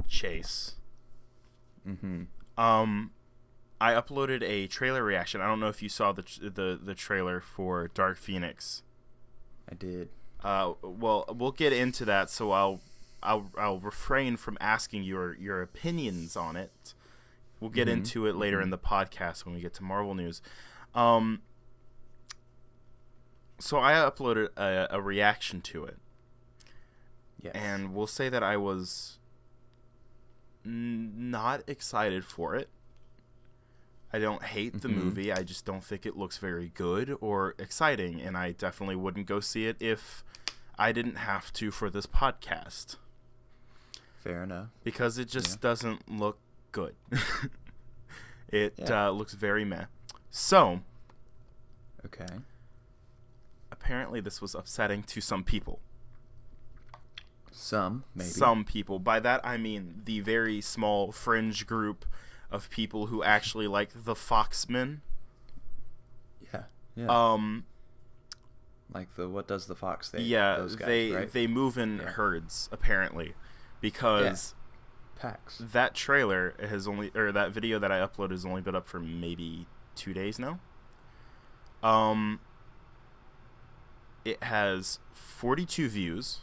Chase. Mm-hmm. I uploaded a trailer reaction. I don't know if you saw the trailer for Dark Phoenix. I did. Well, we'll get into that, so I'll refrain from asking your opinions on it. We'll get into it later in the podcast when we get to Marvel news. So I uploaded a reaction to it. Yes. And we'll say that I was not excited for it. I don't hate the movie. I just don't think it looks very good or exciting, and I definitely wouldn't go see it if I didn't have to for this podcast. Fair enough. Because it just doesn't look good. It looks very meh. So, okay. Apparently this was upsetting to some people. Some, maybe. Some people. By that, I mean the very small fringe group of people who actually like the Foxmen. Yeah. Like the What Does the Fox Think? Yeah, those guys, right? they move in herds, apparently, because packs. that trailer that video that I uploaded has only been up for maybe 2 days now. It has 42 views.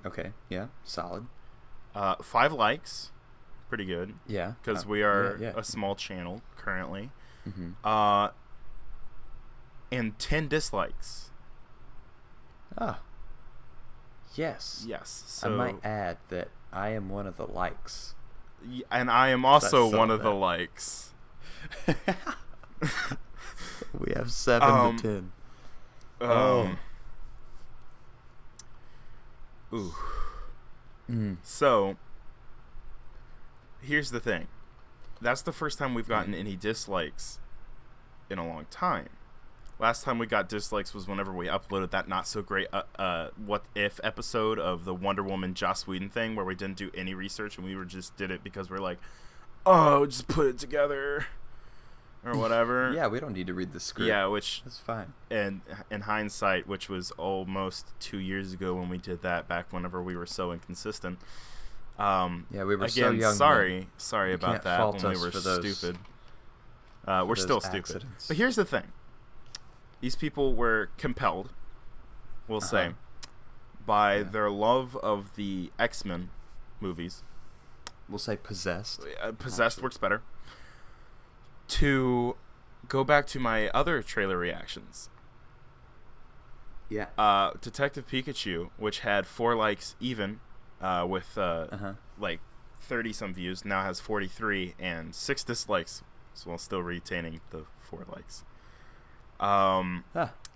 Okay, yeah, solid. 5 likes, pretty good. Yeah, because we are a small channel currently. And 10 dislikes. Ah. Yes. Yes. So, I might add that I am one of the likes. And I am also one of the likes. We have 7 to 10. Ooh. So, here's the thing. That's the first time we've gotten any dislikes in a long time. Last time we got dislikes was whenever we uploaded that not so great What If episode of the Wonder Woman Joss Whedon thing, where we didn't do any research and we just did it because we're like, oh, just put it together or whatever. Yeah, we don't need to read the script. Yeah, which that's fine. And in hindsight, which was almost 2 years ago when we did that, back whenever we were so inconsistent. Yeah, we were again, so young. Sorry about that when we were those, stupid. We're still accidents. Stupid. But here's the thing. These people were compelled, we'll say, by their love of the X-Men movies. We'll say possessed. Possessed works better. To go back to my other trailer reactions. Yeah. Detective Pikachu, which had 4 likes even, with like 30-some views, now has 43 and 6 dislikes, so while still retaining the 4 likes.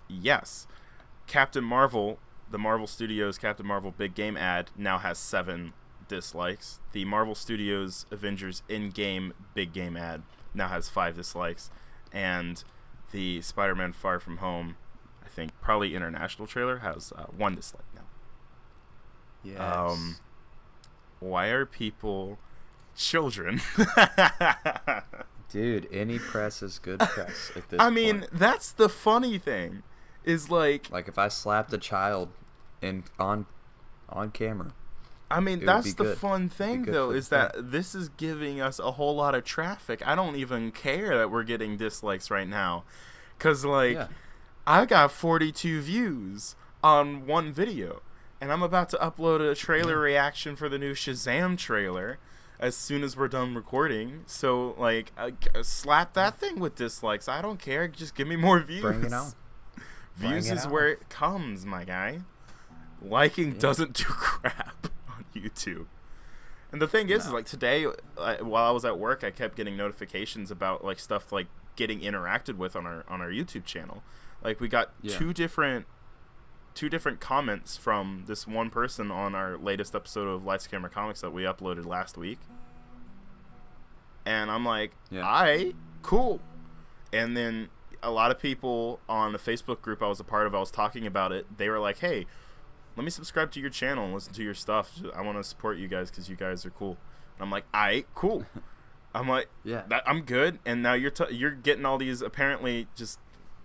Yes. Captain Marvel, the Marvel Studios Captain Marvel big game ad, now has 7 dislikes. The Marvel Studios Avengers in-game big game ad now has 5 dislikes. And the Spider-Man Far From Home, I think probably international trailer, has 1 dislike now. Yes. Why are people children? Dude, any press is good press at this point. I mean, that's the funny thing, is like if I slapped a child on camera. I mean, that's the fun thing, though, is that this is giving us a whole lot of traffic. I don't even care that we're getting dislikes right now, because I got 42 views on one video, and I'm about to upload a trailer reaction for the new Shazam trailer as soon as we're done recording. So, slap that thing with dislikes. I don't care. Just give me more views. Bring it on. Views is where it comes, my guy. Liking doesn't do crap on YouTube. And the thing is today, while I was at work, I kept getting notifications about, stuff, getting interacted with on our YouTube channel. We got two different comments from this one person on our latest episode of Lights Camera Comics that we uploaded last week. And I'm like, aight, cool. And then a lot of people on the Facebook group I was a part of, I was talking about it, they were like, hey, let me subscribe to your channel and listen to your stuff. I want to support you guys because you guys are cool. And I'm like, aight, cool. I'm like, I'm good. And now you're getting all these, apparently just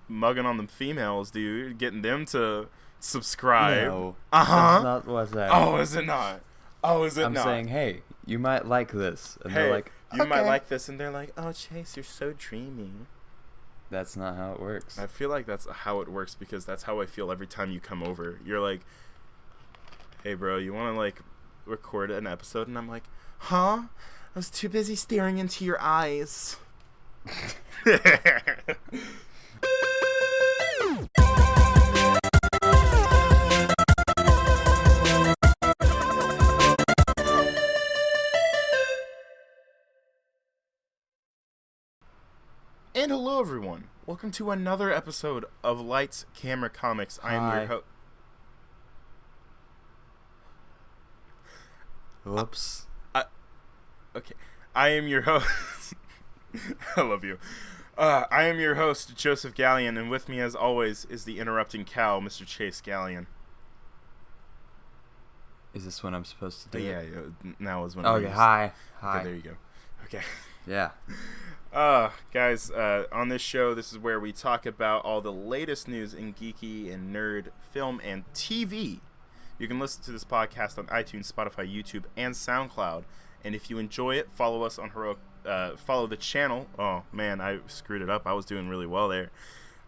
mugging on the females, dude, getting them to subscribe. No, that's not what's happening. Oh, is it not? Oh, is it I'm not? saying, hey, you might like this. And hey, they're like, you might like this. And they're like, oh, Chase, you're so dreamy. That's not how it works. I feel like that's how it works because that's how I feel every time you come over. You're like, hey, bro, you want to, like, record an episode? And I'm like, huh? I was too busy staring into your eyes. And hello, everyone. Welcome to another episode of Lights, Camera, Comics. I am your host. Whoops. Okay. I am your host. I love you. I am your host, Joseph Gallion, and with me, as always, is the interrupting cow, Mr. Chase Gallion. Is this when I'm supposed to do it? Yeah, now is when Okay, hi. Okay, there you go. Okay. Yeah. Guys, on this show, this is where we talk about all the latest news in geeky and nerd film and TV. You can listen to this podcast on iTunes, Spotify, YouTube, and SoundCloud. And if you enjoy it, follow us on Heroic. Follow the channel. Oh man, I screwed it up. I was doing really well there.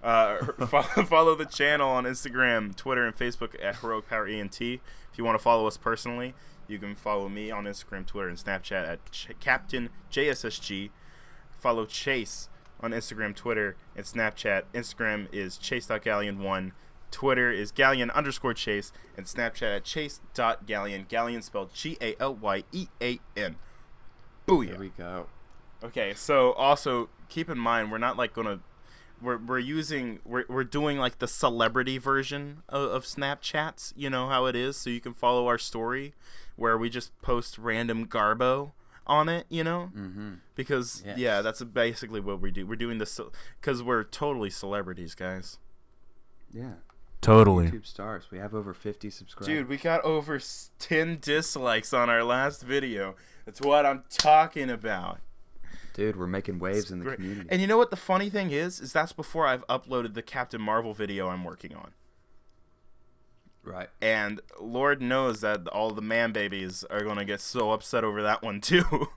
Follow the channel on Instagram, Twitter, and Facebook at Heroic Power ENT. If you want to follow us personally, you can follow me on Instagram, Twitter, and Snapchat at Captain JSSG. Follow Chase on Instagram, Twitter, and Snapchat. Instagram is chase.galleon1. Twitter is galleon_chase. And Snapchat at chase.galleon. Galleon spelled Galyean. Booyah. There we go. Okay, so also keep in mind, we're not like gonna... We're doing like the celebrity version of Snapchats. You know how it is, so you can follow our story where we just post random garbo on it, you know? Mm-hmm. Because, yes. Yeah, that's basically what we do. We're doing this because we're totally celebrities, guys. Yeah. Totally. YouTube stars. We have over 50 subscribers. Dude, we got over 10 dislikes on our last video. That's what I'm talking about. Dude, we're making waves in the Great. community. And you know what the funny thing is that's before I've uploaded the Captain Marvel video I'm working on. Right. And Lord knows that all the man babies are going to get so upset over that one too.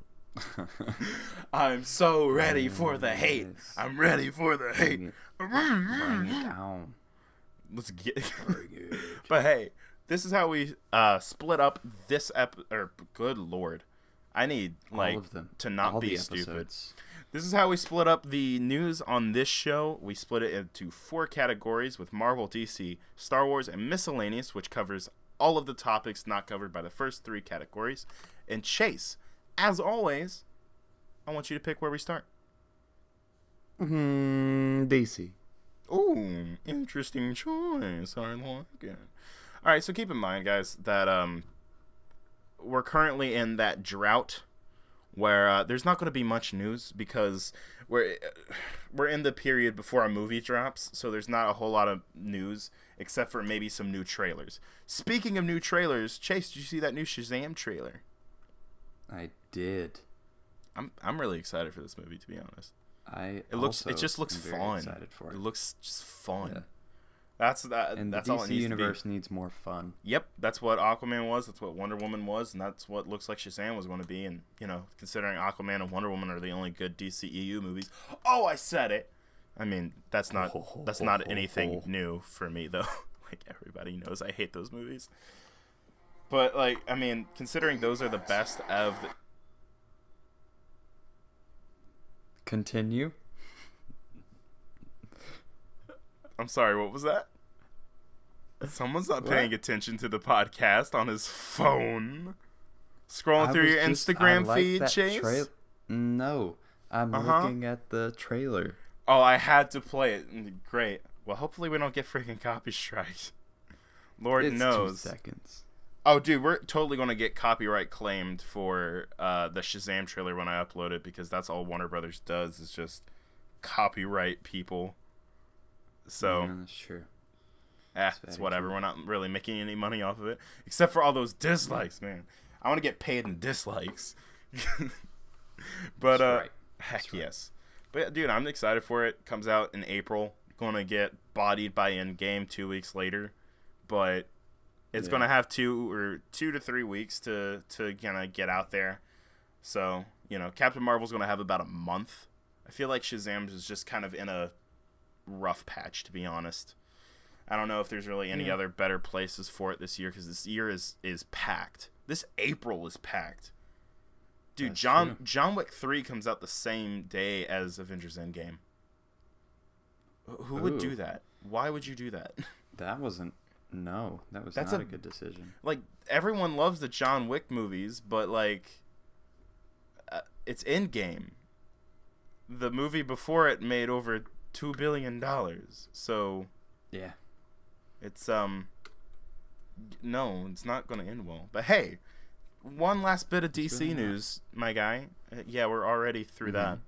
I'm so ready for the hate. I'm ready for the hate. Bring it down. Let's get But hey, this is how we split up this good Lord. I need like all of them. To not all be the stupid. episodes. This is how we split up the news on this show. We split it into 4 categories with Marvel, DC, Star Wars, and Miscellaneous, which covers all of the topics not covered by the first 3 categories. And Chase, as always, I want you to pick where we start. DC. Ooh, interesting choice. I like it. All right, so keep in mind, guys, that we're currently in that drought where there's not going to be much news because we're in the period before a movie drops, so there's not a whole lot of news except for maybe some new trailers. Speaking of new trailers, Chase, did you see that new Shazam trailer? I did. I'm really excited for this movie, to be honest. It just looks fun. Excited for it. It looks just fun. Yeah. And the all it DC needs universe to be. needs more fun. Yep, that's what Aquaman was. That's what Wonder Woman was, and that's what looks like Shazam was going to be. And considering Aquaman and Wonder Woman are the only good DCEU movies. Oh, I said it. I mean, that's not anything new for me though. Like everybody knows, I hate those movies. But like, I mean, considering those are the best of the. Continue. I'm sorry, what was that? Someone's not paying attention to the podcast on his phone. Scrolling through your Instagram feed, Chase? No, I'm looking at the trailer. Oh, I had to play it. Great. Well, hopefully we don't get freaking copy strikes. Lord knows. 2 seconds. Oh, dude, we're totally going to get copyright claimed for the Shazam trailer when I upload it because that's all Warner Brothers does is just copyright people. So, yeah, that's true. It's whatever. True. We're not really making any money off of it except for all those dislikes, man. I want to get paid in dislikes. But right. Heck yes. But dude, I'm excited for it. Comes out in April. Going to get bodied by Endgame 2 weeks later, but It's gonna have 2 to 3 weeks to kind of get out there. So Captain Marvel's gonna have about a month. I feel like Shazam is just kind of in a rough patch, to be honest. I don't know if there's really any other better places for it this year, because this year is packed. This April is packed. Dude, John Wick 3 comes out the same day as Avengers Endgame. Who would do that? Why would you do that? That was not a good decision. Like, everyone loves the John Wick movies, but like, it's Endgame. The movie before it made over $2 billion. So yeah, it's no, it's not going to end well. But hey, one last bit of DC news, my guy. Yeah, we're already through that.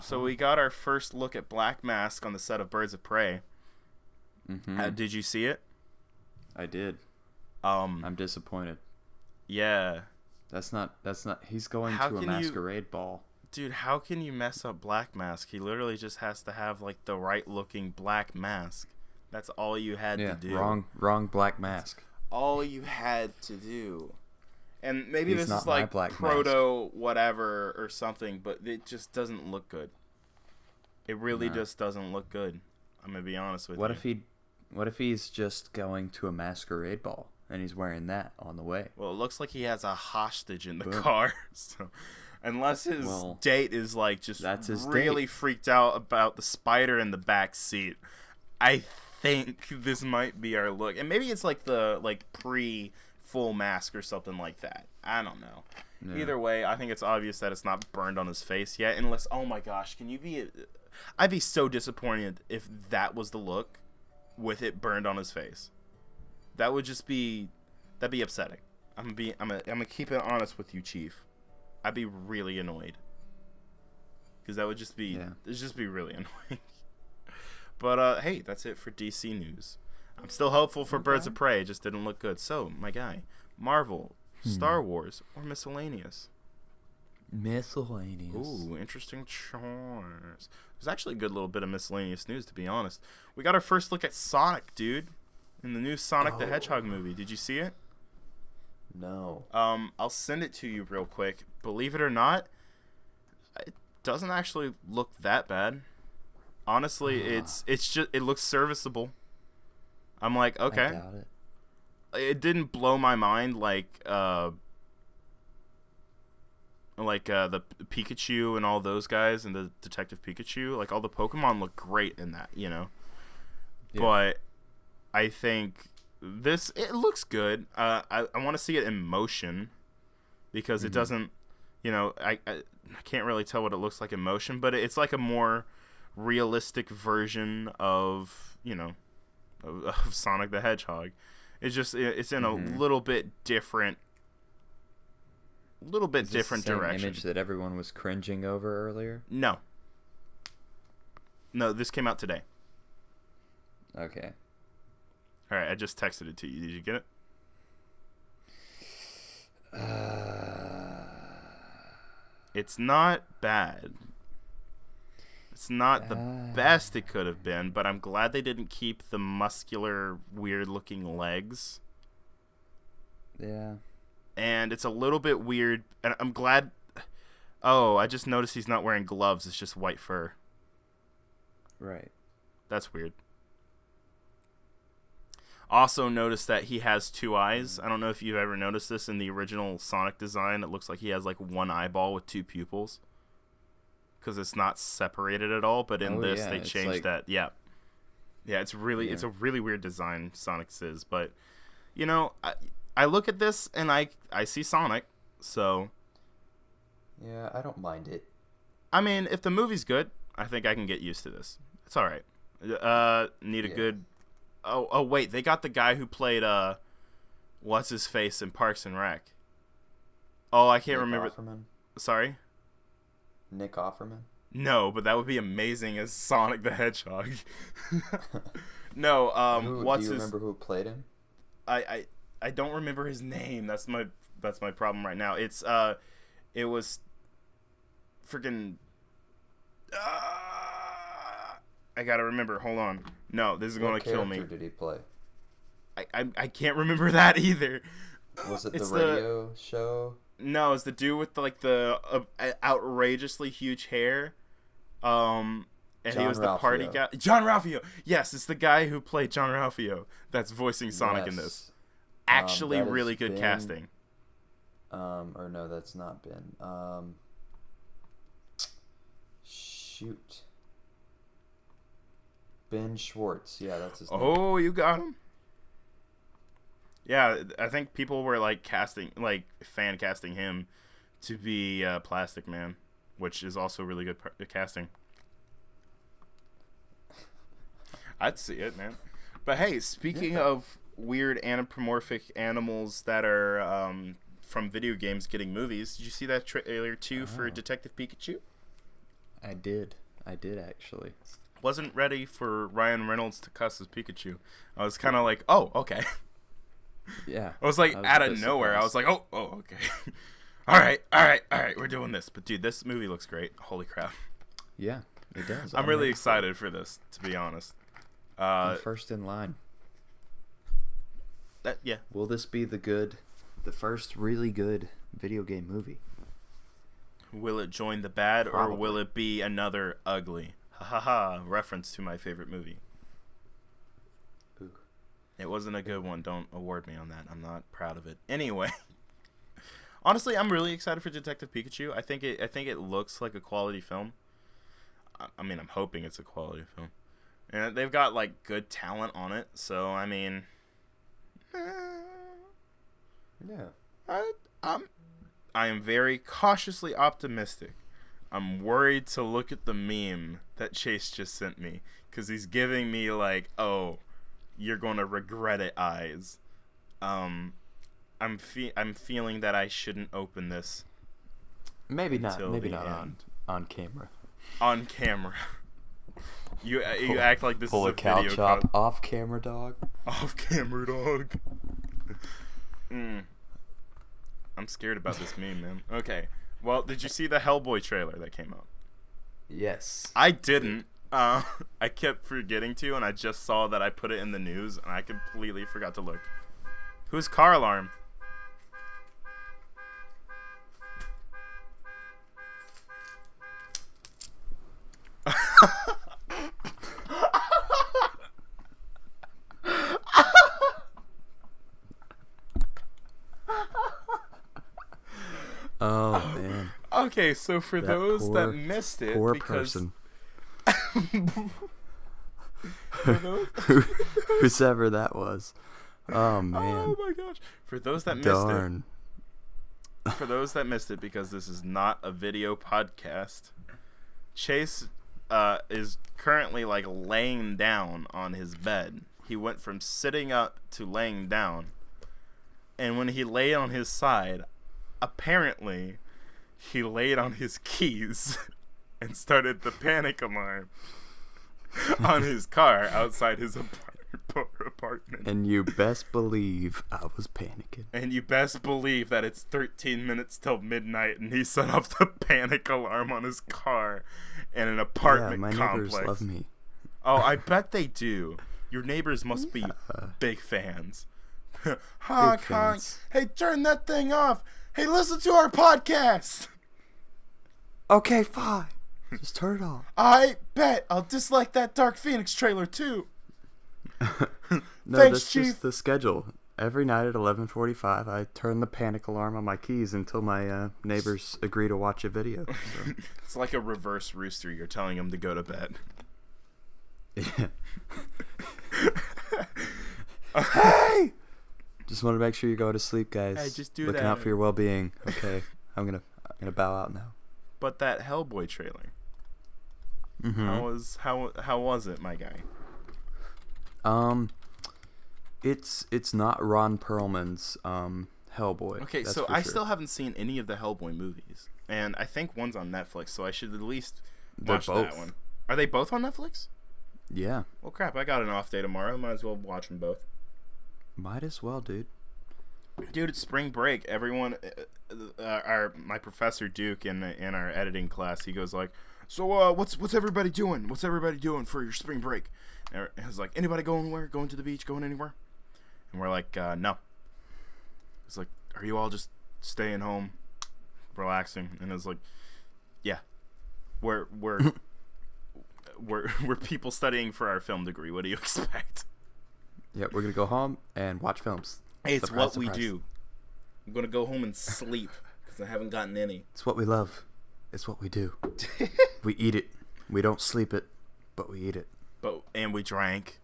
So we got our first look at Black Mask on the set of Birds of Prey. Did you see it? I did. I'm disappointed. Yeah. That's not. He's going to a masquerade ball. Dude, how can you mess up Black Mask? He literally just has to have like the right looking black mask. That's all you had to do. Wrong black mask. All you had to do. And maybe this is like proto whatever or something, but it just doesn't look good. It really just doesn't look good. I'm gonna be honest with you. What if he's just going to a masquerade ball and he's wearing that on the way? Well, it looks like he has a hostage in the car. So unless his date is like just really freaked out about the spider in the back seat, I think this might be our look. And maybe it's like the pre full mask or something like that. I don't know. Yeah. Either way, I think it's obvious that it's not burned on his face yet. Unless, oh my gosh, I'd be so disappointed if that was the look with it burned on his face. That'd be upsetting. I'm gonna keep it honest with you, Chief. I'd be really annoyed. Because that would just be really annoying. But hey, that's it for DC news. I'm still hopeful for Birds of Prey. It just didn't look good. So, my guy, Marvel, Star Wars, or miscellaneous? Miscellaneous. Ooh, interesting choice. There's actually a good little bit of miscellaneous news, to be honest. We got our first look at Sonic, dude, in the new Sonic the Hedgehog movie. Did you see it? No. I'll send it to you real quick. Believe it or not, it doesn't actually look that bad. Honestly, it's just it looks serviceable. I'm like, okay. I doubt it. It didn't blow my mind like the Pikachu and all those guys and the Detective Pikachu. Like, all the Pokemon look great in that, Yeah. But I think it looks good. I want to see it in motion because it doesn't, I can't really tell what it looks like in motion, but it's like a more realistic version of, of Sonic the Hedgehog. It's in a little bit different direction. Image that everyone was cringing over earlier? No, this came out today. Okay. All right, I just texted it to you. Did you get it? It's not bad. It's not the best it could have been, but I'm glad they didn't keep the muscular, weird-looking legs. Yeah. And it's a little bit weird, and I'm glad... Oh, I just noticed he's not wearing gloves. It's just white fur. Right. That's weird. Also noticed that he has 2 eyes. I don't know if you've ever noticed this in the original Sonic design. It looks like he has like 1 eyeball with 2 pupils. Because it's not separated at all, but in this they changed that. Yeah, it's a really weird design, Sonic's is. But I look at this and I see Sonic, so yeah, I don't mind it. I mean, if the movie's good, I think I can get used to this. It's all right. Need a good. Oh wait, they got the guy who played what's his face in Parks and Rec. Oh, I can't remember. Offerman? Sorry. Nick Offerman? No, but that would be amazing as Sonic the Hedgehog. No, do you remember who played him? I don't remember his name. That's my problem right now. It was freaking I gotta remember. Hold on. No, this is gonna kill me. What character did he play? I can't remember that either. Was it the radio show? No, it's the dude with the outrageously huge hair. And John he was the party guy. John Ralphio. Yes, it's the guy who played John Ralphio that's voicing Sonic in this. Actually, really good casting. Or no, that's not Ben. Shoot. Ben Schwartz. Yeah, that's his name. Oh, you got him. Yeah, I think people were fan casting him to be Plastic Man, which is also really good casting. I'd see it, man. But hey, speaking of weird anthropomorphic animals that are from video games getting movies, did you see that trailer too for Detective Pikachu? I did actually. Wasn't ready for Ryan Reynolds to cuss as Pikachu. I was kind of like, oh, okay. Yeah. I was like, out of nowhere. Surprised. I was like, oh, okay. all right, we're doing this. But dude, this movie looks great. Holy crap. Yeah, it does. I'm really excited for this, to be honest. First in line. Yeah. Will this be the first really good video game movie? Will it join the bad, Probably. or will it be another ugly? Ha ha ha! Reference to my favorite movie. Ooh. It wasn't a good one. Don't award me on that. I'm not proud of it. Anyway, honestly, I'm really excited for Detective Pikachu. I think it looks like a quality film. I mean, I'm hoping it's a quality film, and they've got good talent on it. So I mean, yeah, I am very cautiously optimistic. I'm worried to look at the meme that Chase just sent me, because he's giving me oh, you're gonna regret it eyes. I'm feeling that I shouldn't open this. Maybe not on camera. On camera. You act like this is a cow video chop off camera, dog. Off camera, dog. I'm scared about this meme, man. Okay. Well, did you see the Hellboy trailer that came out? Yes. I didn't. I kept forgetting to, and I just saw that I put it in the news, and I completely forgot to look. Whose car alarm? Oh man. Okay, so for those that missed it, poor because person. for Whoever that was. Oh man. Oh my gosh. For those that missed it, because this is not a video podcast, Chase is currently laying down on his bed. He went from sitting up to laying down, and when he lay on his side, apparently he laid on his keys and started the panic alarm on his car outside his apartment. And you best believe I was panicking. And you best believe that it's 13 minutes till midnight, and he set off the panic alarm on his car in an apartment complex. My neighbors love me. Oh, I bet they do. Your neighbors must be big fans. Honk, honk. Hey, turn that thing off. Hey, listen to our podcast. Okay, fine. Just turn it off. I bet I'll dislike that Dark Phoenix trailer too. No, Thanks, that's Chief. just the schedule. Every night at 11:45, I turn the panic alarm on my keys until my neighbors agree to watch a video. So. It's like a reverse rooster. You're telling them to go to bed. Yeah. Hey! Just want to make sure you go to sleep, guys. Hey, just do Looking that. out for your well-being. Okay, I'm gonna bow out now. But that Hellboy trailer. Mm-hmm. How was it, my guy? It's not Ron Perlman's Hellboy. Okay, that's so for I sure. still haven't seen any of the Hellboy movies, and I think one's on Netflix, so I should at least They're watch both. that one. Are they both on Netflix? Yeah. Well, crap! I got an off day tomorrow. Might as well watch them both. Might as well, dude. Dude, it's spring break. Everyone, my professor Duke in our editing class, he goes like, "So, what's everybody doing? What's everybody doing for your spring break?" And I was like, "Anybody going anywhere? Going to the beach? Going anywhere?" And we're like, no. It's like, are you all just staying home, relaxing? And it's like, yeah, we're people studying for our film degree. What do you expect? Yeah, we're gonna go home and watch films. Hey, it's what we do. I'm gonna go home and sleep because I haven't gotten any. It's what we love. It's what we do. We eat it. We don't sleep it, but we eat it. And we drank.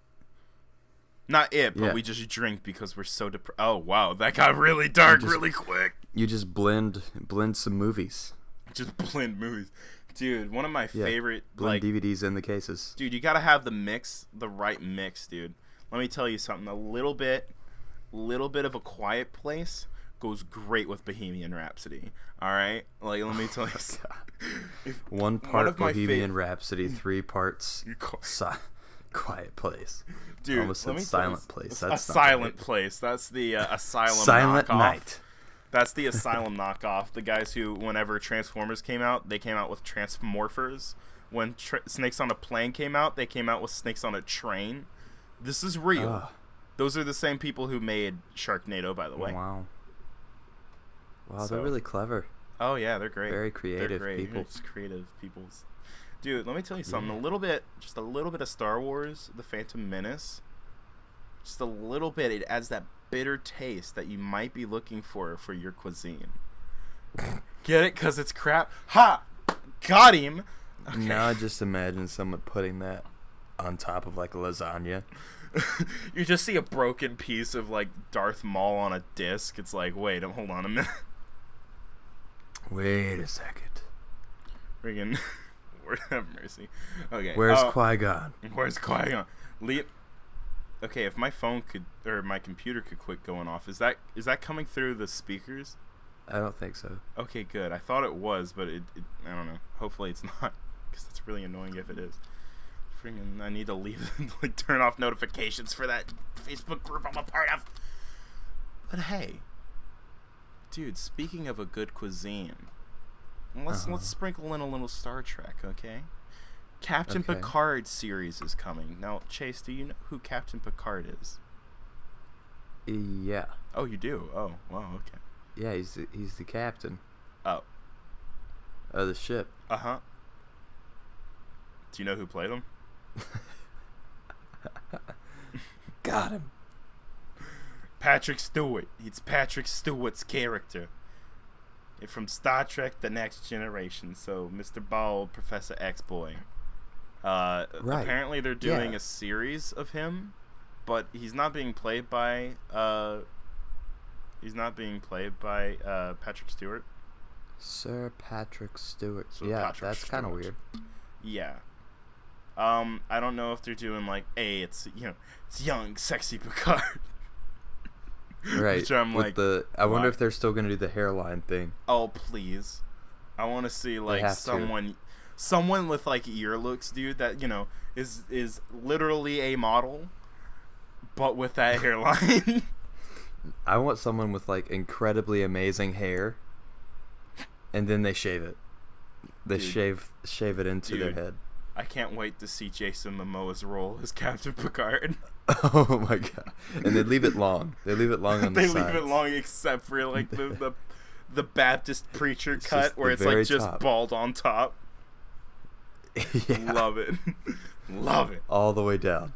Not it, but we just drink because we're so depressed. Oh wow, that got really dark really quick. You just blend some movies. Just blend movies. Dude, one of my favorite blend DVDs in the cases. Dude, you gotta have the right mix, dude. Let me tell you something. A little bit of A Quiet Place goes great with Bohemian Rhapsody. All right, like let me tell you something. One part Bohemian Rhapsody, 3 parts Quiet Place. Dude, almost said Silent Place. That's a Silent Place. That's the Asylum Silent knockoff. Night. That's the Asylum knockoff. The guys who, whenever Transformers came out, they came out with Transmorphers. When Snakes on a Plane came out, they came out with Snakes on a Train. This is real. Those are the same people who made Sharknado, by the way. Wow, they're really clever. Oh, yeah, they're great. Very creative people. Just creative peoples. Dude, let me tell you something. Just a little bit of Star Wars, The Phantom Menace. Just a little bit. It adds that bitter taste that you might be looking for your cuisine. Get it? Because it's crap. Ha! Got him! Okay. Now I just imagine someone putting that on top of like a lasagna. You just see a broken piece of like Darth Maul on a disc. It's like, wait, hold on a minute. Wait a second. Friggin', Lord have mercy. Okay. Where's Qui-Gon? Where's Qui-Gon? Okay, if my phone could, or my computer could quit going off, is that coming through the speakers? I don't think so. Okay, good. I thought it was, but it I don't know. Hopefully it's not, because that's really annoying if it is. Friggin', I need to leave, like, turn off notifications for that Facebook group I'm a part of. But hey, dude, speaking of a good cuisine, let's sprinkle in a little Star Trek, okay? Captain Picard series is coming. Now, Chase, do you know who Captain Picard is? Yeah. Oh, you do? Oh, wow, okay. Yeah, he's the captain. Oh. Of the ship. Uh-huh. Do you know who played him? Got him. Patrick Stewart. It's Patrick Stewart's character. From Star Trek The Next Generation. So, Mr. Bald, Professor X-Boy. Right. Apparently they're doing a series of him, but he's not being played by Patrick Stewart. Sir Patrick Stewart. That's kind of weird. Yeah. I don't know if they're doing like, hey, it's young, sexy Picard. Right. Which I'm like, I wonder if they're still gonna do the hairline thing. Oh please, I want to see like someone with like ear looks, dude. That is literally a model, but with that hairline. I want someone with like incredibly amazing hair, and then they shave it. They shave it into their head. I can't wait to see Jason Momoa's role as Captain Picard. Oh my god! And they leave it long. They leave it long on the sides. They leave it long, except for like the Baptist preacher cut, where it's like just bald on top. Yeah. Love it. Love it. All the way down.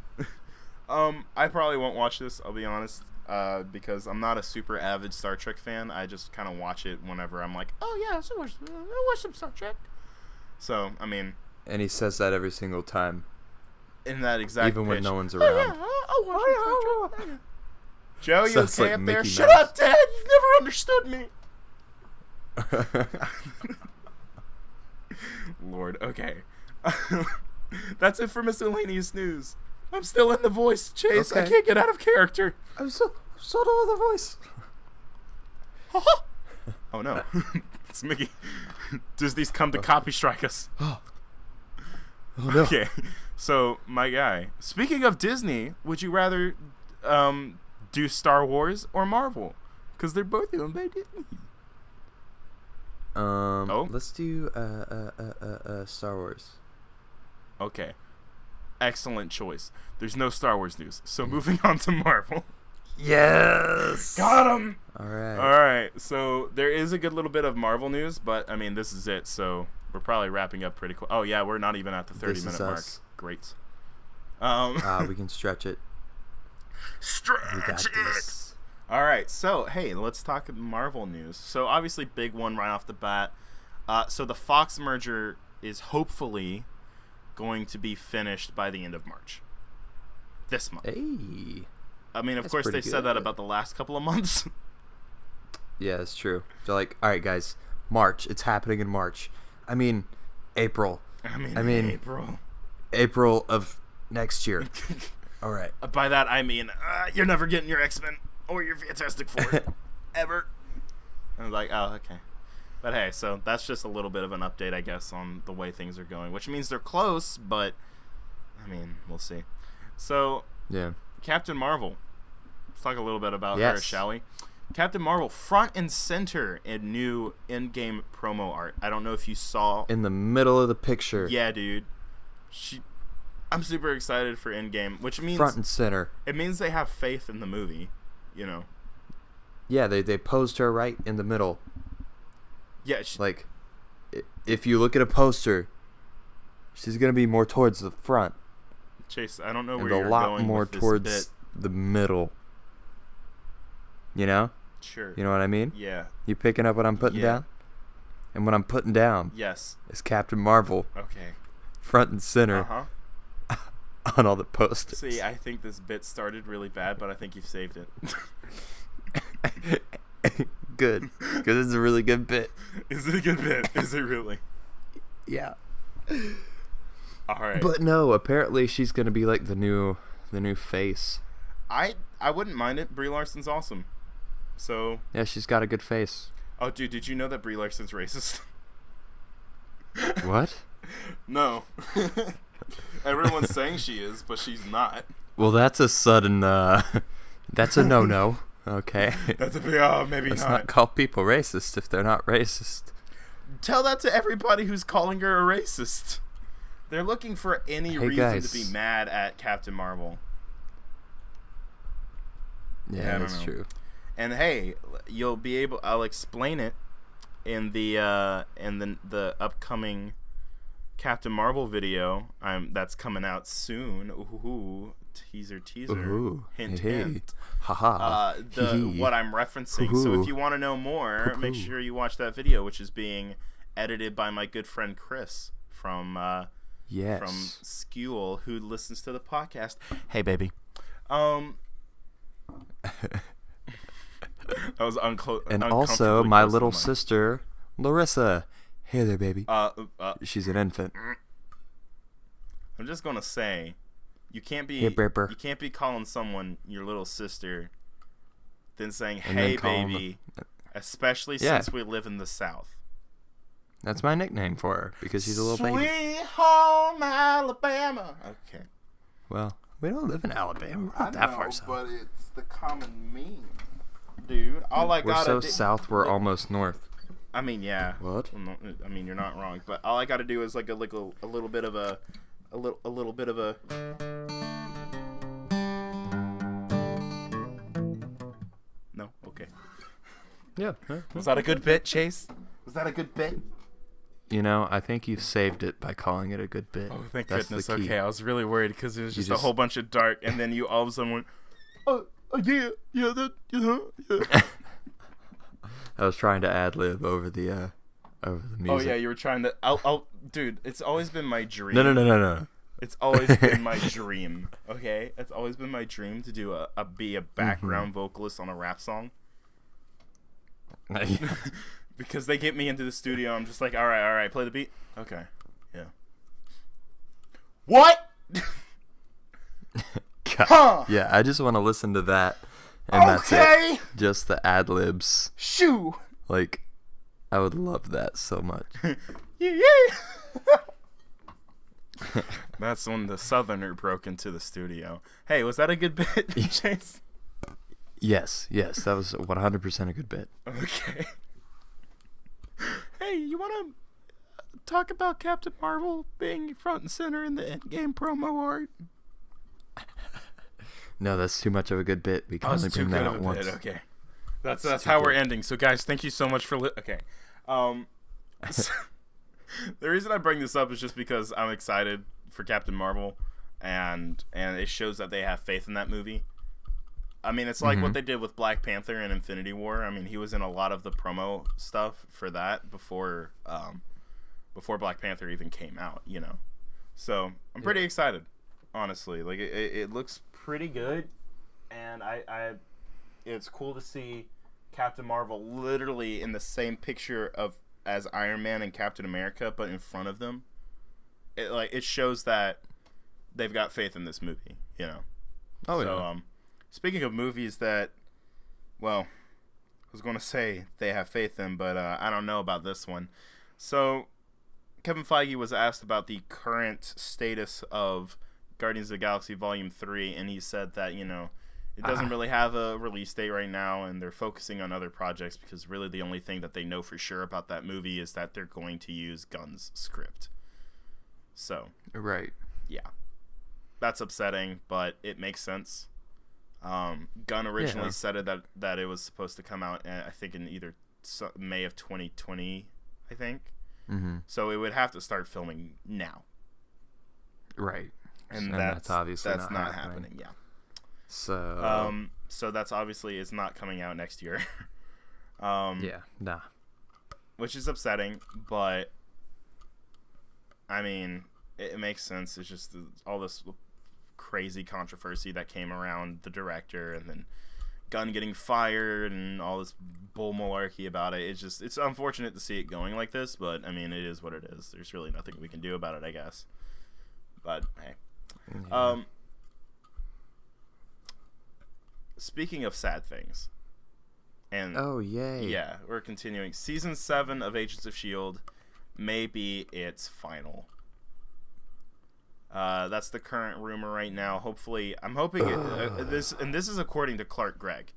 I probably won't watch this. I'll be honest. Because I'm not a super avid Star Trek fan. I just kind of watch it whenever I'm like, oh yeah, I'll watch some Star Trek. So I mean. And he says that every single time. In that exact even pitch. When no one's around. Oh yeah, Joe, you okay up there? Mickey Shut Mouse. up, Dad! You've never understood me. Lord, okay. That's it for miscellaneous news. I'm still in the voice, Chase. Okay. I can't get out of character. I'm so in the voice. Oh no, it's Mickey. Does these come to copy strike us? Oh no. Okay, so my guy. Speaking of Disney, would you rather do Star Wars or Marvel? Because they're both owned by Disney. Let's do Star Wars. Okay. Excellent choice. There's no Star Wars news, so moving on to Marvel. Yes. Got him. All right. All right. So there is a good little bit of Marvel news, but I mean, this is it. So we're probably wrapping up pretty quick. Oh yeah, we're not even at the 30-minute mark. Great. We can stretch it. Stretch it. All right. So hey, let's talk Marvel news. So obviously, big one right off the bat. So the Fox merger is hopefully going to be finished by the end of March. This month. Hey. I mean, of course, they said that about the last couple of months. Yeah, it's true. They're like, all right, guys, March. It's happening in March. I mean, April. I mean April. April of next year. All right. By that, I mean, you're never getting your X-Men or your Fantastic Four. Ever. I was like, oh, okay. But hey, so that's just a little bit of an update, I guess, on the way things are going, which means they're close, but, I mean, we'll see. So, yeah. Captain Marvel. Let's talk a little bit about her, shall we? Captain Marvel, front and center in new in-game promo art. I don't know if you saw. In the middle of the picture. Yeah, dude. I'm super excited for in-game, which means front and center. It means they have faith in the movie, you know. Yeah, they posed her right in the middle. Yeah, like, if you look at a poster, she's gonna be more towards the front. Chase, I don't know where you're going with this bit. A lot more towards the middle. You know? Sure. You know what I mean? Yeah. You picking up what I'm putting down? And what I'm putting down is Captain Marvel. Okay. Front and center. Uh-huh. On all the posters. See, I think this bit started really bad, but I think you've saved it. Good. Because it's a really good bit. Is it a good bit? Is it really? Yeah. All right. But no, apparently she's going to be like the new face. I wouldn't mind it. Brie Larson's awesome. So yeah, she's got a good face. Oh, dude, did you know that Brie Larson's racist? What? No. Everyone's saying she is, but she's not. Well, that's a sudden that's a no-no. Okay. That's a maybe Let's not. not call people racist if they're not racist. Tell that to everybody who's calling her a racist. They're looking for any reason to be mad at Captain Marvel. Yeah, that's true. And hey, you'll be able. I'll explain it in the upcoming Captain Marvel video. That's coming out soon. Ooh, teaser. Ooh, hint, hey. hint. Haha. What I'm referencing. Hoo-hoo. So if you want to know more, Hoo-hoo. make sure you watch that video, which is being edited by my good friend Chris from Skewel, who listens to the podcast. Hey, baby. That was and also my little sister Larissa. Hey there, baby. She's an infant. I'm just gonna say, you can't be calling someone your little sister, then saying hey baby, especially since we live in the South. That's my nickname for her because she's a little baby. Sweet home Alabama. Okay. Well, we don't live in Alabama. We're not that far south. But it's the common meme, dude. We're so south. We're almost north. I mean, yeah. What? I mean, you're not wrong. But all I got to do is like a little bit of a No. Okay. Yeah. Was that a good bit, Chase? Was that a good bit? You know, I think you've saved it by calling it a good bit. Oh, thank goodness. Okay, I was really worried because it was just a whole bunch of dark, and then you all of a sudden went, yeah, yeah. I was trying to ad-lib over the music. Oh, yeah, you were trying to... Dude, it's always been my dream. No. It's always been my dream, okay? It's always been my dream to do be a background vocalist on a rap song. Because they get me into the studio, I'm just like, all right, play the beat. Okay, yeah. What? Huh. Yeah, I just want to listen to that, and that's it. Just the ad libs. Shoo. Like, I would love that so much. Yeah. That's when the Southerner broke into the studio. Hey, was that a good bit, Chase? Yes, that was 100% a good bit. Okay. Hey, you want to talk about Captain Marvel being front and center in the Endgame promo art? No, that's too much of a good bit. We can only bring that out once. Okay, that's how we're ending. So guys, thank you so much for okay. So, the reason I bring this up is just because I'm excited for Captain Marvel, and it shows that they have faith in that movie. I mean, it's like what they did with Black Panther and Infinity War. I mean, he was in a lot of the promo stuff for that before Black Panther even came out, you know. So I'm pretty excited, honestly. Like it looks pretty good, and it's cool to see Captain Marvel literally in the same picture as Iron Man and Captain America, but in front of them. It shows that they've got faith in this movie, you know. Oh yeah. So speaking of movies that, well, I was going to say they have faith in, but I don't know about this one. So Kevin Feige was asked about the current status of Guardians of the Galaxy Volume 3, and he said that, you know, it doesn't really have a release date right now, and they're focusing on other projects because really the only thing that they know for sure about that movie is that they're going to use Gunn's script. So, right. Yeah. That's upsetting, but it makes sense. Gunn originally said it that it was supposed to come out, I think, in either May of 2020, I think. Mm-hmm. So it would have to start filming now. Right. And that's obviously not happening. Yeah. So that's obviously is not coming out next year. Yeah, nah. Which is upsetting, but I mean, it makes sense. It's just all this crazy controversy that came around the director, and then Gunn getting fired, and all this bull malarkey about it. It's unfortunate to see it going like this, but I mean, it is what it is. There's really nothing we can do about it, I guess. But hey. Yeah. Speaking of sad things, and oh yay, yeah, we're continuing. Season 7 of Agents of S.H.I.E.L.D. may be its final. That's the current rumor right now. Hopefully, I'm hoping this is according to Clark Gregg,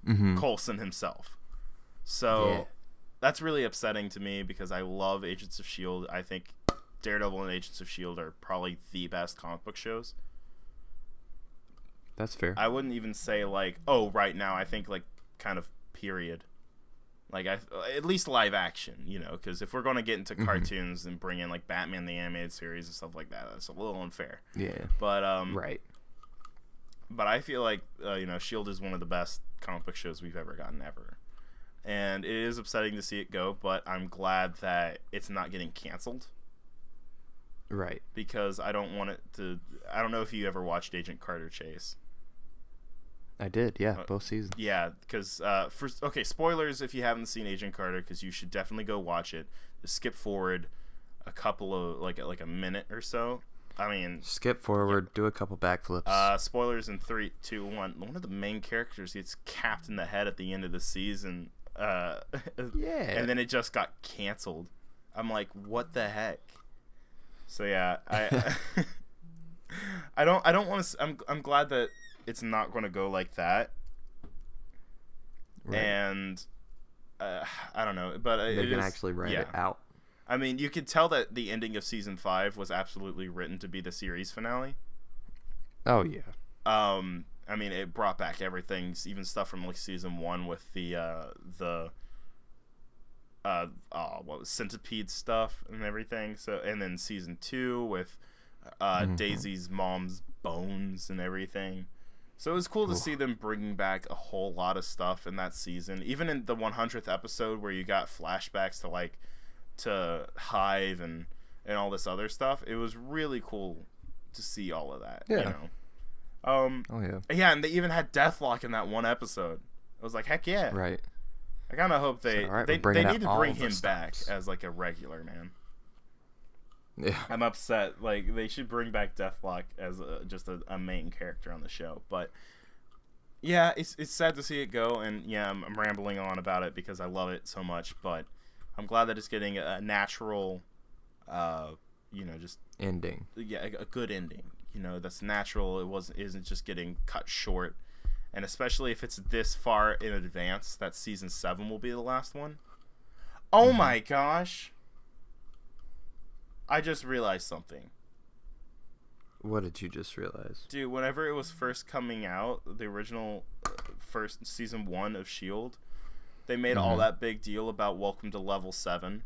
Coulson himself. So that's really upsetting to me because I love Agents of S.H.I.E.L.D. I think Daredevil and Agents of S.H.I.E.L.D. are probably the best comic book shows. That's fair. I wouldn't even say like, oh, right now. I think like kind of period. Like at least live action, you know, because if we're going to get into cartoons and bring in like Batman the Animated Series and stuff like that, that's a little unfair. Yeah. But right. But I feel like you know, S.H.I.E.L.D. is one of the best comic book shows we've ever gotten ever, and it is upsetting to see it go. But I'm glad that it's not getting canceled. Right. Because I don't want it to. I don't know if you ever watched Agent Carter Chase. I did, yeah, both seasons. Yeah, because spoilers if you haven't seen Agent Carter, because you should definitely go watch it. Just skip forward a couple of like a minute or so. I mean, skip forward, do a couple backflips. Spoilers in 3, 2, 1. One of the main characters gets capped in the head at the end of the season. Yeah, and then it just got canceled. I'm like, what the heck? So yeah, I don't want to. I'm glad that it's not going to go like that. Right. And I don't know, but they can actually write it out. I mean, you could tell that the ending of season 5 was absolutely written to be the series finale. Oh yeah. I mean, it brought back everything, even stuff from like season 1 with the what was Centipede stuff and everything. So, and then season 2 with Daisy's mom's bones and everything. So it was cool to see them bringing back a whole lot of stuff in that season. Even in the 100th episode where you got flashbacks to Hive and all this other stuff, it was really cool to see all of that. Yeah. You know? Yeah, and they even had Deathlock in that one episode. I was like, heck yeah. Right. I kind of hope they need to bring him back as like a regular, man. Yeah. I'm upset. Like, they should bring back Deathlock as just a main character on the show. But yeah, it's sad to see it go, and yeah, I'm rambling on about it because I love it so much, but I'm glad that it's getting a natural just ending. Yeah, a good ending. You know, that's natural. Isn't just getting cut short. And especially if it's this far in advance, that season 7 will be the last one. Oh my gosh. I just realized something. What did you just realize? Dude, whenever it was first coming out, the original first season 1 of S.H.I.E.L.D., they made all that big deal about Welcome to Level 7.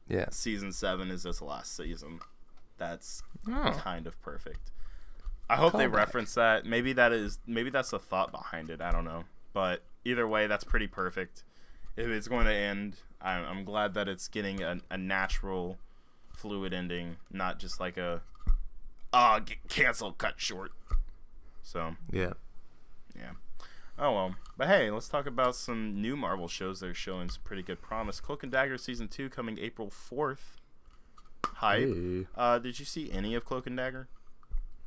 Yeah. Season 7 is this last season. That's kind of perfect. I hope they reference that. Maybe that's the thought behind it. I don't know. But either way, that's pretty perfect. If it's going to end, I'm glad that it's getting a natural, fluid ending, not just like a get canceled, cut short. So yeah. Oh well, but hey, let's talk about some new Marvel shows that are showing some pretty good promise. Cloak and Dagger season 2 coming April 4th. Hype. Hey. Did you see any of Cloak and Dagger?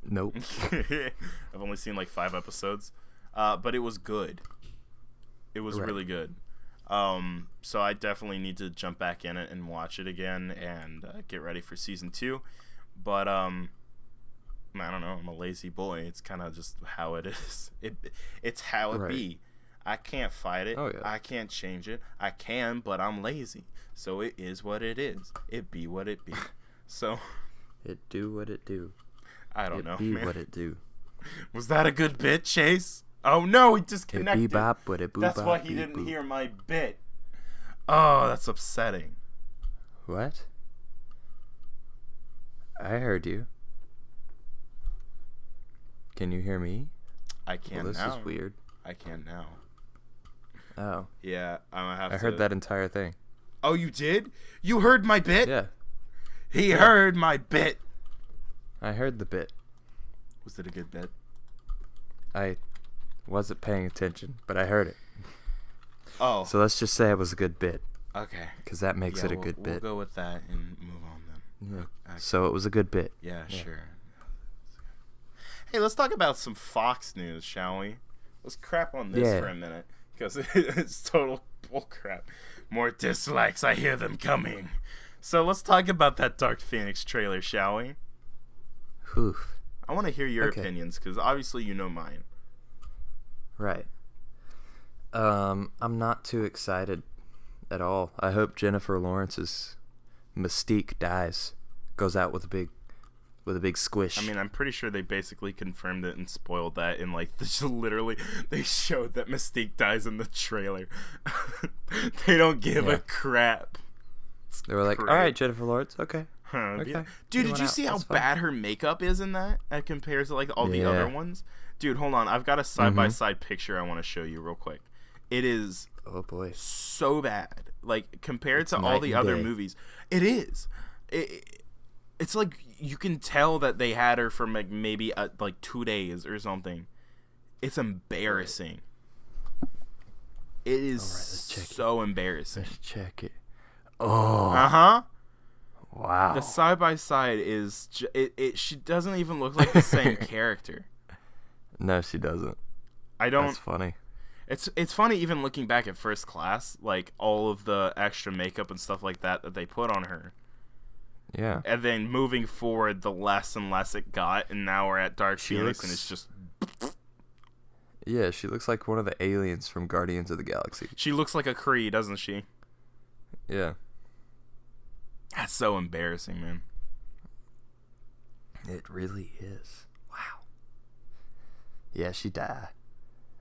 Nope. I've only seen like 5 episodes, but it was good. It was really good. So I definitely need to jump back in it and watch it again and get ready for season 2. But I don't know. I'm a lazy boy. It's kind of just how it is. It's how it be. I can't fight it. Oh, yeah. I can't change it. I can, but I'm lazy. So it is what it is. It be what it be. So it do what it do. I don't know. It be what it do. Was that a good bit, Chase? Oh no, he disconnected. It be bop, but it boo. That's why he didn't hear my bit. Oh, that's upsetting. What? I heard you. Can you hear me? I can now. This is weird. I can now. Oh. Yeah, I'm gonna have to. I heard that entire thing. Oh, you did? You heard my bit? Yeah. He heard my bit. I heard the bit. Was it a good bit? I wasn't paying attention, but I heard it. Oh. So let's just say it was a good bit. Okay. Because that makes it a good bit. We'll go with that and move on then. Yeah. Okay. So it was a good bit. Yeah, sure. Hey, let's talk about some Fox news, shall we? Let's crap on this for a minute, because it's total bullcrap. More dislikes, I hear them coming. So let's talk about that Dark Phoenix trailer, shall we? Oof. I want to hear your opinions, because obviously you know mine. Right. I'm not too excited at all. I hope Jennifer Lawrence's Mystique dies, goes out with a big squish. I mean, I'm pretty sure they basically confirmed it and spoiled that in like literally they showed that Mystique dies in the trailer. They don't give a crap. They were like, "All right, Jennifer Lawrence, okay." Okay. Dude, did you see how bad her makeup is in that compared to like all the other ones? Dude, hold on. I've got a side-by-side picture I want to show you real quick. It is so bad. Like compared to all the other movies. It is. It's like you can tell that they had her for like maybe like 2 days or something. It's embarrassing. It is so embarrassing. Let's check it. Oh. Uh-huh. Wow. The side-by-side is she doesn't even look like the same character. No, she doesn't. That's funny. It's funny even looking back at First Class, like all of the extra makeup and stuff like that they put on her. Yeah. And then moving forward, the less and less it got, and now we're at Dark Phoenix, and it's just... Yeah, she looks like one of the aliens from Guardians of the Galaxy. She looks like a Kree, doesn't she? Yeah. That's so embarrassing, man. It really is. Wow. Yeah, she died.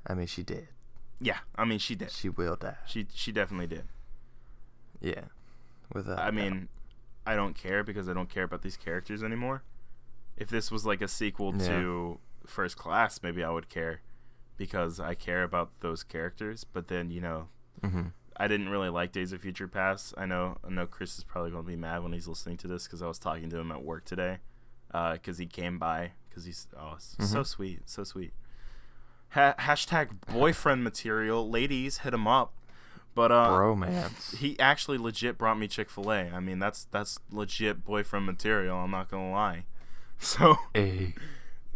I mean, she did. Yeah, I mean, she did. She will die. She definitely did. Yeah. I mean, I don't care because I don't care about these characters anymore. If this was like a sequel to First Class, maybe I would care because I care about those characters. But then, I didn't really like Days of Future Past. I know Chris is probably going to be mad when he's listening to this because I was talking to him at work today because he came by because he's so sweet, so sweet. Hashtag boyfriend material. Ladies, hit him up. But bromance. He actually legit brought me Chick-fil-A. I mean, that's legit boyfriend material. I'm not gonna lie. So,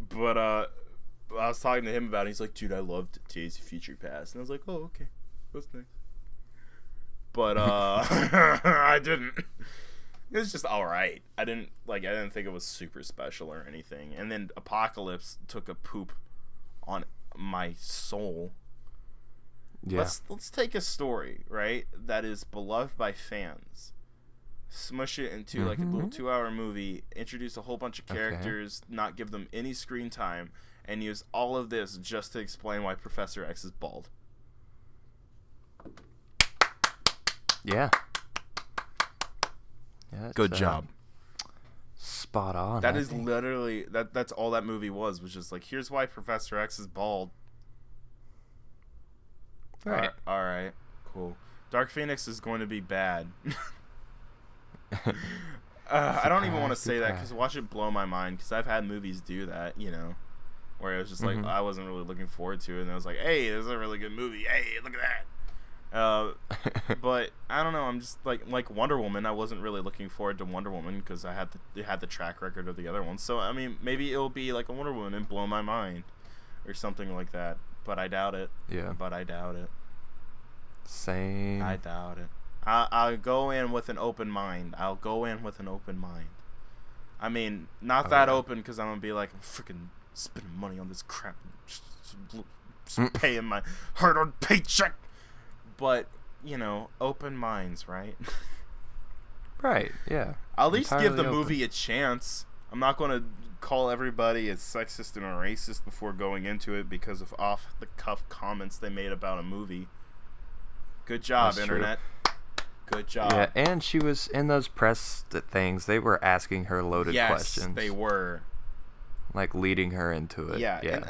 but I was talking to him about it. He's like, dude, I loved Days of Future Past, and I was like, oh, okay, that's nice. But I didn't. It was just all right. I didn't think it was super special or anything. And then Apocalypse took a poop on my soul. Yeah. Let's take a story, right, that is beloved by fans, smush it into like a little 2-hour movie, introduce a whole bunch of characters, not give them any screen time, and use all of this just to explain why Professor X is bald. Yeah. Good job. Spot on. That is literally that's all that movie was just like, here's why Professor X is bald. Right. All right. Cool. Dark Phoenix is going to be bad. I don't even want to say that because watch it blow my mind, because I've had movies do that, where it was just like I wasn't really looking forward to it, and I was like, hey, this is a really good movie. Hey, look at that. But I don't know. I'm just like Wonder Woman. I wasn't really looking forward to Wonder Woman because I had the track record of the other ones. So I mean, maybe it'll be like a Wonder Woman and blow my mind, or something like that. But I doubt it. Yeah. But I doubt it. Same. I doubt it. I'll go in with an open mind. I mean, not that open, because I'm gonna be like, I'm freaking spending money on this crap, just paying my hard-earned paycheck. But open minds, right? Right. Yeah. I'll at least give the movie a chance. I'm not gonna call everybody as sexist and a racist before going into it because of off-the-cuff comments they made about a movie. Good job, that's Internet. True. Good job. Yeah, and she was in those press things. They were asking her loaded questions. Yes, they were. Like leading her into it. Yeah. And,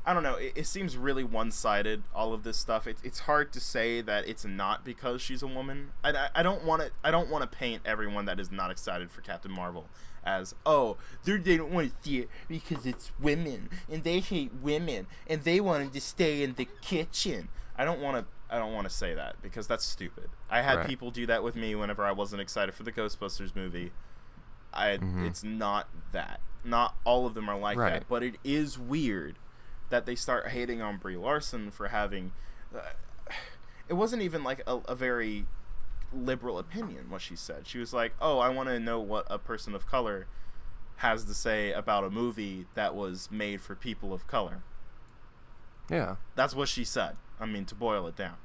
I don't know. It seems really one-sided, all of this stuff. It's hard to say that it's not because she's a woman. I don't want to paint everyone that is not excited for Captain Marvel as, oh, they don't want to see it because it's women and they hate women and they wanted to stay in the kitchen. I don't want to say that, because that's stupid. I had people do that with me whenever I wasn't excited for the Ghostbusters movie. It's not that. Not all of them are like that, but it is weird that they start hating on Brie Larson for having it wasn't even like a very liberal opinion what she said. She was like, oh, I want to know what a person of color has to say about a movie that was made for people of color. Yeah. That's what she said. I mean, to boil it down.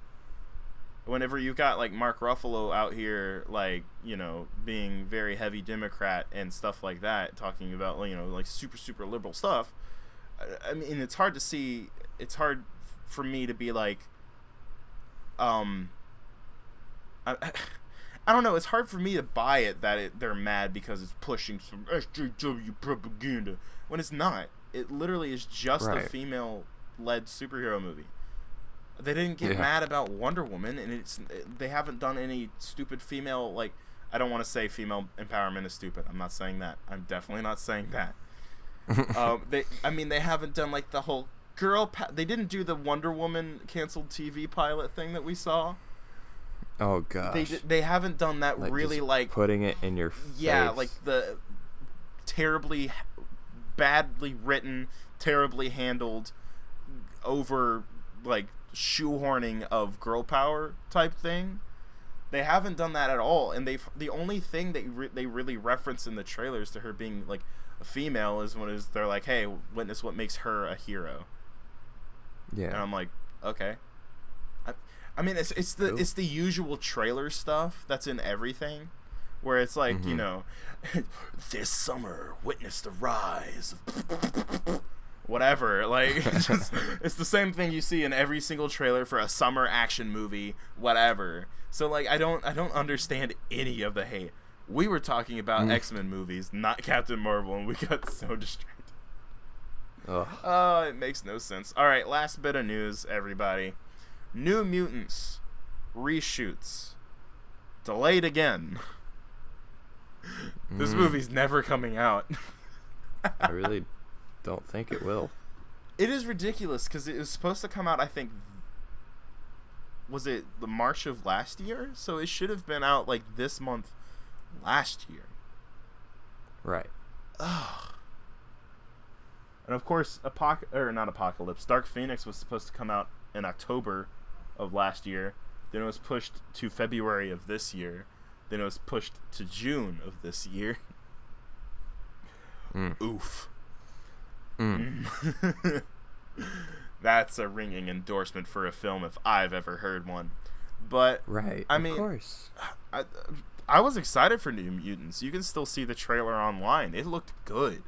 Whenever you got like Mark Ruffalo out here, like, being very heavy Democrat and stuff like that, talking about, like super liberal stuff, I mean, it's hard to see. It's hard for me to be like, I don't know. It's hard for me to buy it that they're mad because it's pushing some SJW propaganda when it's not. It literally is just a female-led superhero movie. They didn't get mad about Wonder Woman, and they haven't done any stupid female, like, I don't want to say female empowerment is stupid. I'm not saying that. I'm definitely not saying that. They haven't done like the whole they didn't do the Wonder Woman canceled TV pilot thing that we saw. Oh gosh. They haven't done that, like, really, like putting it in your face. Yeah, like the terribly badly written, terribly handled, over like shoehorning of girl power type thing. They haven't done that at all, and the only thing they really reference in the trailers to her being like a female is when they're like, hey, witness what makes her a hero. Yeah. And I'm like, okay. I mean, it's the usual trailer stuff that's in everything, where it's like, this summer witness the rise of whatever. Like, it's the same thing you see in every single trailer for a summer action movie, whatever. So like, I don't understand any of the hate. We were talking about X-Men movies, not Captain Marvel, and we got so distracted. It makes no sense. All right, last bit of news, everybody. New Mutants reshoots delayed again. This movie's never coming out. I really don't think it will. It is ridiculous because it was supposed to come out, I think, was it the March of last year? So it should have been out like this month last year. Right. Ugh. And of course, Dark Phoenix was supposed to come out in October of last year. Then it was pushed to February of this year. Then it was pushed to June of this year. Oof. That's a ringing endorsement for a film if I've ever heard one. But right, I mean, of course. I was excited for New Mutants. You can still see the trailer online. It looked good.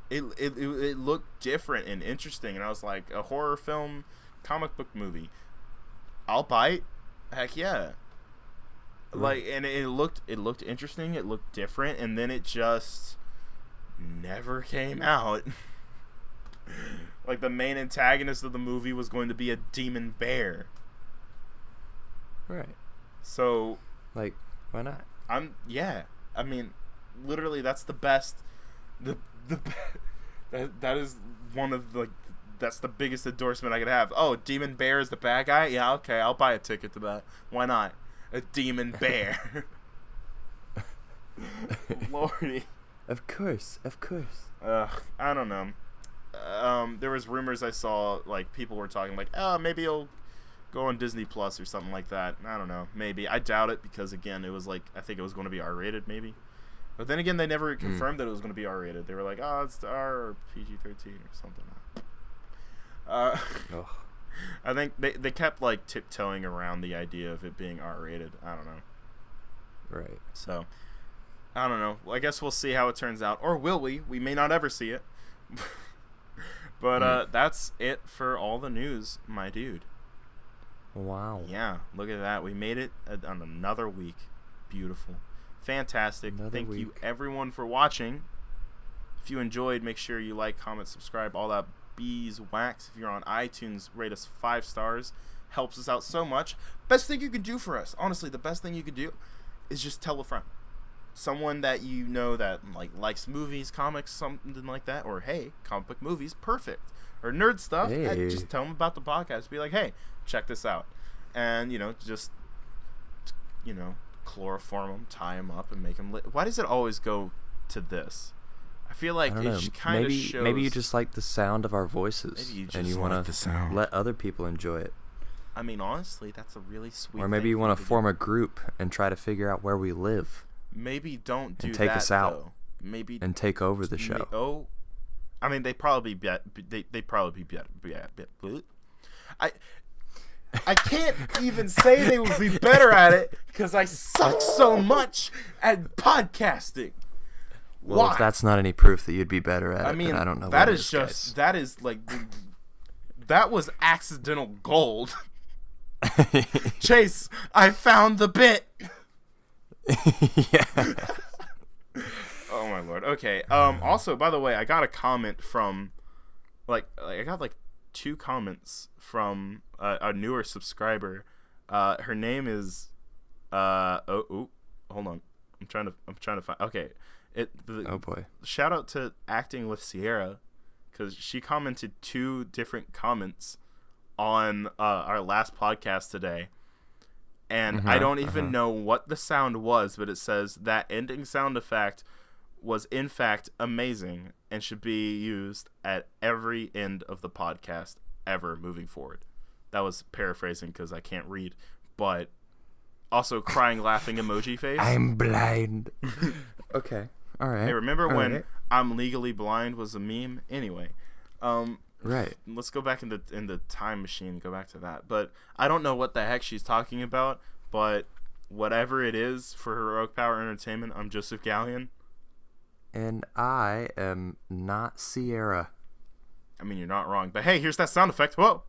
It looked different and interesting, and I was like, a horror film, comic book movie. I'll bite. Heck yeah. Like, and it looked interesting. It looked different, and then it just never came out. Like, the main antagonist of the movie was going to be a demon bear. Right. So, like, why not? I mean, literally, that's the best. That is one of the, that's the biggest endorsement I could have. Oh, demon bear is the bad guy? Yeah, okay, I'll buy a ticket to that. Why not? A demon bear. Lordy. Of course. I don't know. There was rumors I saw, like, people were talking like, oh, maybe he'll go on Disney Plus or something like that. I don't know. Maybe. I doubt it because, again, it was like, I think it was going to be R-rated maybe. But then again, they never confirmed that it was going to be R-rated. They were like, oh, it's R or PG-13 or something. I think they kept, like, tiptoeing around the idea of it being R-rated. I don't know. Right. So, I don't know. Well, I guess we'll see how it turns out. Or will we? We may not ever see it. But that's it for all the news, my dude. Wow. Yeah, look at that. We made it on another week. Beautiful. Fantastic. Thank you, everyone, for watching. If you enjoyed, make sure you like, comment, subscribe, all that beeswax. If you're on iTunes, rate us 5 stars. Helps us out so much. Best thing you can do for us. Honestly, the best thing you could do is just tell a friend. Someone that you know that likes movies, comics, something like that. Or, hey, comic book movies, perfect. Or nerd stuff. Hey. Just tell them about the podcast. Be like, hey, check this out. And, just, chloroform them, tie them up, and make them lit. Why does it always go to this? I feel like it kind of shows. Maybe you just like the sound of our voices. Maybe you just and you like the sound. Let other people enjoy it. I mean, honestly, that's a really sweet. Or maybe you want to form a group and try to figure out where we live. Maybe don't do that. And take us out. Though. Maybe and take over the show. I mean, they probably be. They probably be. I can't even say they would be better at it because I suck so much at podcasting. Well, Why? If that's not any proof that you'd be better at it, then I don't know. That is that was accidental gold. Chase, I found the bit. Yeah. Oh my lord. Okay. Also, by the way, I got a comment from, I got 2 comments from a newer subscriber. Her name is hold on. I'm trying to find. Okay. Oh boy. Shout out to Acting with Sierra, because she commented 2 different comments on our last podcast today. And I don't even know what the sound was, but it says that ending sound effect was in fact amazing and should be used at every end of the podcast ever moving forward. That was paraphrasing because I can't read, but also crying laughing emoji face. I'm blind. Okay. All right. Hey, remember when I'm legally blind was a meme? Anyway, right. Let's go back in the time machine. Go back to that. But I don't know what the heck she's talking about. But whatever it is for Heroic Power Entertainment, I'm Joseph Gallion. And I am not Sierra. I mean, you're not wrong. But hey, here's that sound effect. Whoa.